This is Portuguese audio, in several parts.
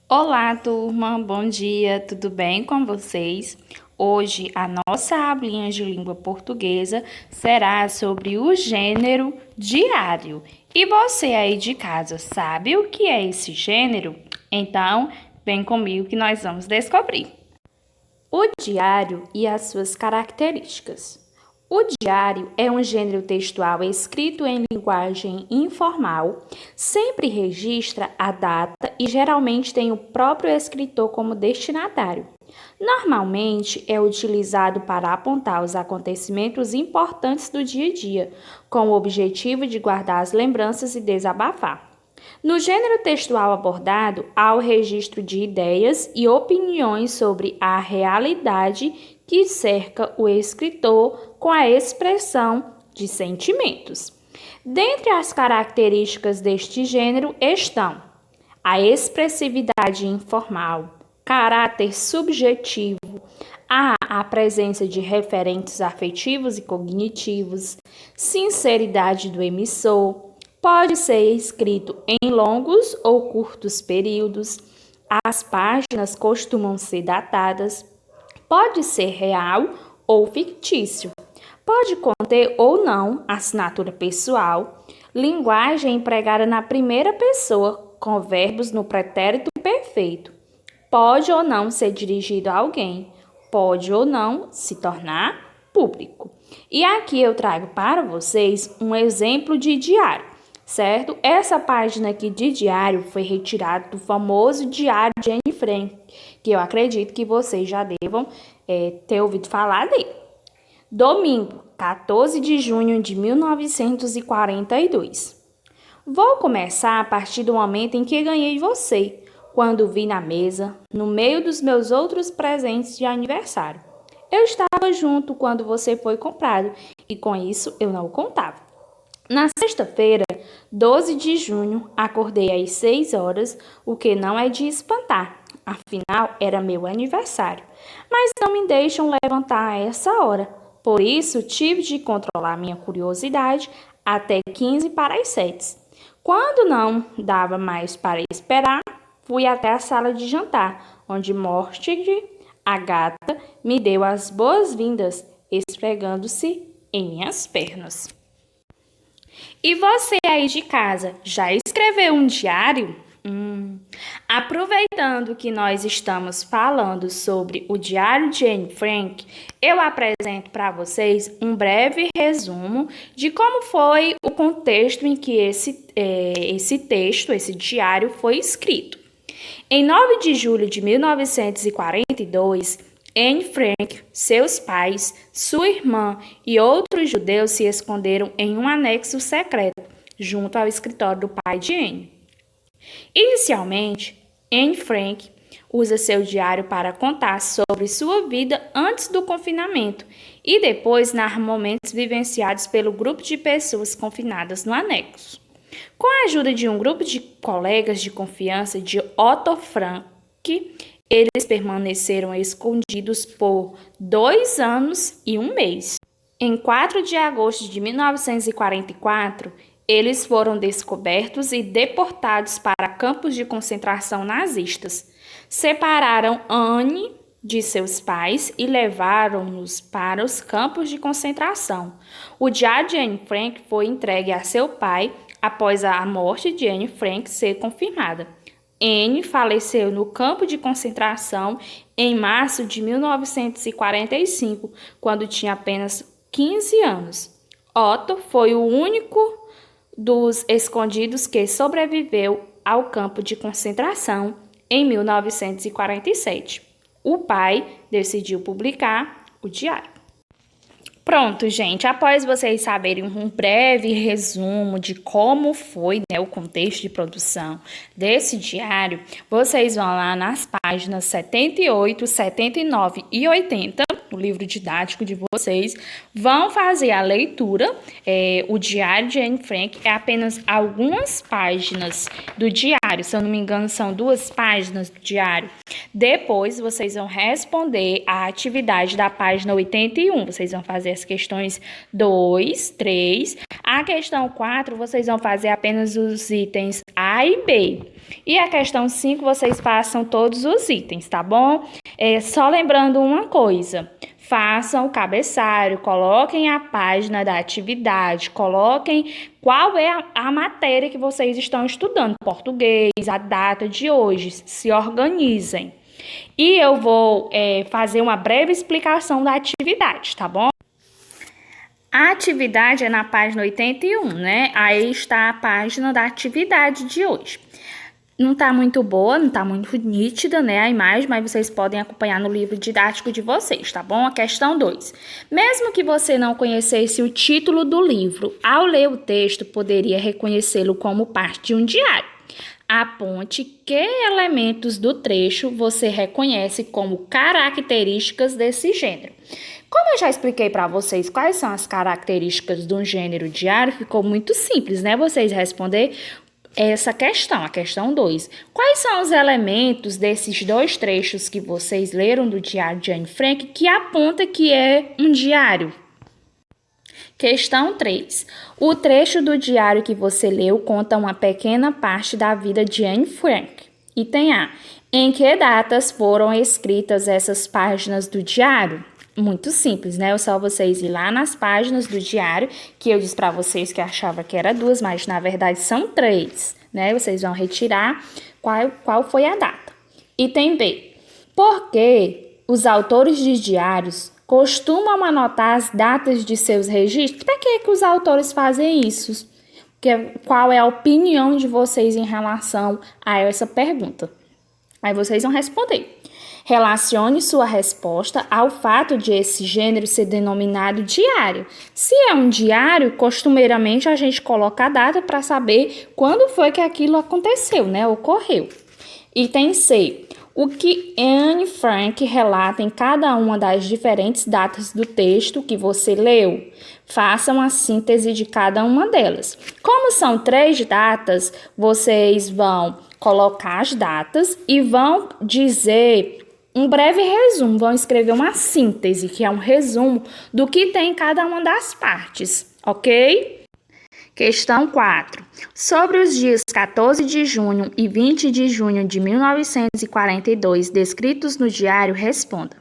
Olá, turma, bom dia, tudo bem com vocês? Hoje a nossa aulinha de língua portuguesa será sobre o gênero diário. E você aí de casa sabe o que é esse gênero? Então, vem comigo que nós vamos descobrir. O diário e as suas características. O diário é um gênero textual escrito em linguagem informal, sempre registra a data e geralmente tem o próprio escritor como destinatário. Normalmente é utilizado para apontar os acontecimentos importantes do dia a dia, com o objetivo de guardar as lembranças e desabafar. No gênero textual abordado, há o registro de ideias e opiniões sobre a realidade que cerca o escritor com a expressão de sentimentos. Dentre as características deste gênero estão a expressividade informal, caráter subjetivo, a presença de referentes afetivos e cognitivos, sinceridade do emissor, pode ser escrito em longos ou curtos períodos, as páginas costumam ser datadas, pode ser real ou fictício, pode conter ou não assinatura pessoal, linguagem empregada na primeira pessoa com verbos no pretérito perfeito, pode ou não ser dirigido a alguém, pode ou não se tornar público. E aqui eu trago para vocês um exemplo de diário, certo? Essa página aqui de diário foi retirada do famoso Diário de Anne Frank, que eu acredito que vocês já devam ter ouvido falar dele. Domingo, 14 de junho de 1942. Vou começar a partir do momento em que ganhei você, quando vi na mesa, no meio dos meus outros presentes de aniversário. Eu estava junto quando você foi comprado e com isso eu não o contava. Na sexta-feira, 12 de junho, acordei às 6 horas, o que não é de espantar, afinal era meu aniversário. Mas não me deixam levantar a essa hora, por isso tive de controlar minha curiosidade até 15 para as 7. Quando não dava mais para esperar, fui até a sala de jantar, onde Mordred, a gata, me deu as boas-vindas, esfregando-se em minhas pernas. E você aí de casa, já escreveu um diário? Aproveitando que nós estamos falando sobre o Diário de Anne Frank, eu apresento para vocês um breve resumo de como foi o contexto em que esse diário foi escrito. Em 9 de julho de 1942, Anne Frank, seus pais, sua irmã e outros judeus se esconderam em um anexo secreto, junto ao escritório do pai de Anne. Inicialmente, Anne Frank usa seu diário para contar sobre sua vida antes do confinamento e depois narra momentos vivenciados pelo grupo de pessoas confinadas no anexo. Com a ajuda de um grupo de colegas de confiança de Otto Frank, eles permaneceram escondidos por 2 anos e 1 mês. Em 4 de agosto de 1944, eles foram descobertos e deportados para campos de concentração nazistas. Separaram Anne de seus pais e levaram-nos para os campos de concentração. O diário de Anne Frank foi entregue a seu pai após a morte de Anne Frank ser confirmada. Anne faleceu no campo de concentração em março de 1945, quando tinha apenas 15 anos. Otto foi o único dos escondidos que sobreviveu ao campo de concentração em 1947. O pai decidiu publicar o diário. Pronto, gente, após vocês saberem um breve resumo de como foi, o contexto de produção desse diário, vocês vão lá nas páginas 78, 79 e 80, no livro didático de vocês, vão fazer a leitura. O diário de Anne Frank é apenas algumas páginas do diário, se eu não me engano, são 2 páginas do diário. Depois, vocês vão responder a atividade da página 81. Vocês vão fazer as questões 2, 3. A questão 4, vocês vão fazer apenas os itens A A e B. E a questão 5, vocês façam todos os itens, tá bom? Só lembrando uma coisa. Façam o cabeçalho, coloquem a página da atividade, coloquem qual é a matéria que vocês estão estudando, português, a data de hoje, se organizem. E eu vou fazer uma breve explicação da atividade, tá bom? A atividade é na página 81, né? Aí está a página da atividade de hoje. Não está muito boa, não está muito nítida, né, a imagem, mas vocês podem acompanhar no livro didático de vocês, tá bom? A questão 2. Mesmo que você não conhecesse o título do livro, ao ler o texto, poderia reconhecê-lo como parte de um diário. Aponte que elementos do trecho você reconhece como características desse gênero. Como eu já expliquei para vocês quais são as características de um gênero diário, ficou muito simples, né? Vocês responder essa questão, a questão 2. Quais são os elementos desses dois trechos que vocês leram do diário de Anne Frank que aponta que é um diário? Questão 3. O trecho do diário que você leu conta uma pequena parte da vida de Anne Frank. Item A. Em que datas foram escritas essas páginas do diário? Muito simples, né? É só vocês ir lá nas páginas do diário, que eu disse para vocês que eu achava que era 2, mas na verdade são 3, né? Vocês vão retirar qual foi a data. Item B. Por que os autores de diários costumam anotar as datas de seus registros? Para que os autores fazem isso? Qual é a opinião de vocês em relação a essa pergunta? Aí vocês vão responder. Relacione sua resposta ao fato de esse gênero ser denominado diário. Se é um diário, costumeiramente a gente coloca a data para saber quando foi que aquilo aconteceu, né? Ocorreu. Item C. O que Anne Frank relata em cada uma das diferentes datas do texto que você leu. Faça uma síntese de cada uma delas. Como são 3 datas, vocês vão colocar as datas e vão dizer um breve resumo, vão escrever uma síntese, que é um resumo do que tem em cada uma das partes, ok? Questão 4. Sobre os dias 14 de junho e 20 de junho de 1942 descritos no diário, responda.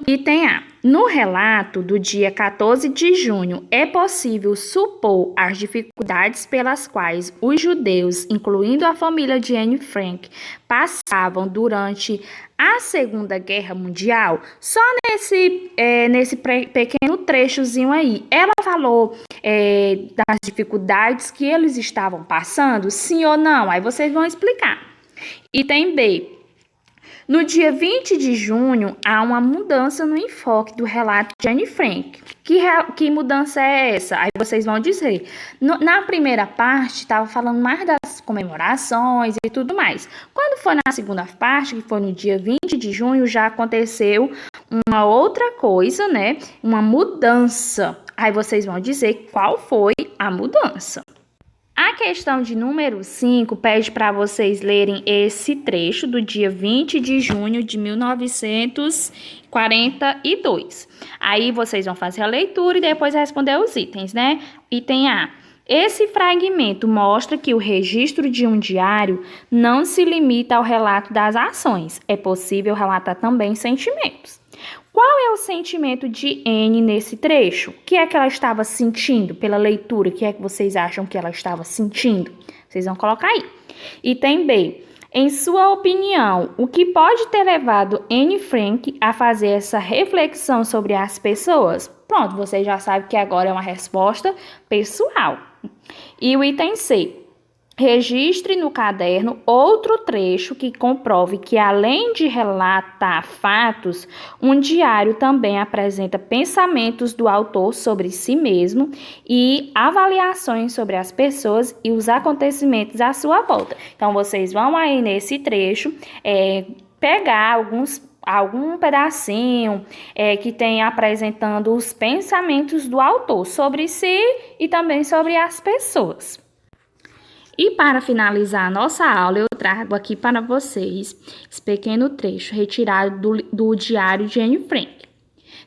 Item A. No relato do dia 14 de junho, é possível supor as dificuldades pelas quais os judeus, incluindo a família de Anne Frank, passavam durante a Segunda Guerra Mundial? Só nesse pequeno trechozinho aí. Ela falou das dificuldades que eles estavam passando? Sim ou não? Aí vocês vão explicar. Item B. No dia 20 de junho, há uma mudança no enfoque do relato de Anne Frank. Que mudança é essa? Aí vocês vão dizer. Na primeira parte, estava falando mais das comemorações e tudo mais. Quando foi na segunda parte, que foi no dia 20 de junho, já aconteceu uma outra coisa, né? Uma mudança. Aí vocês vão dizer qual foi a mudança. A questão de número 5 pede para vocês lerem esse trecho do dia 20 de junho de 1942. Aí vocês vão fazer a leitura e depois responder os itens, né? Item A. Esse fragmento mostra que o registro de um diário não se limita ao relato das ações. É possível relatar também sentimentos. Qual é o sentimento de Anne nesse trecho? O que é que ela estava sentindo pela leitura? O que é que vocês acham que ela estava sentindo? Vocês vão colocar aí. Item B. Em sua opinião, o que pode ter levado Anne Frank a fazer essa reflexão sobre as pessoas? Pronto, vocês já sabem que agora é uma resposta pessoal. E o item C. Registre no caderno outro trecho que comprove que, além de relatar fatos, um diário também apresenta pensamentos do autor sobre si mesmo e avaliações sobre as pessoas e os acontecimentos à sua volta. Então, vocês vão aí nesse trecho pegar algum pedacinho que tem apresentando os pensamentos do autor sobre si e também sobre as pessoas. E para finalizar a nossa aula, eu trago aqui para vocês esse pequeno trecho retirado do diário de Anne Frank.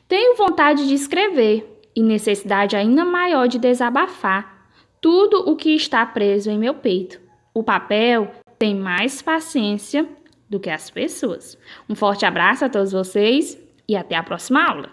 Tenho vontade de escrever e necessidade ainda maior de desabafar tudo o que está preso em meu peito. O papel tem mais paciência do que as pessoas. Um forte abraço a todos vocês e até a próxima aula!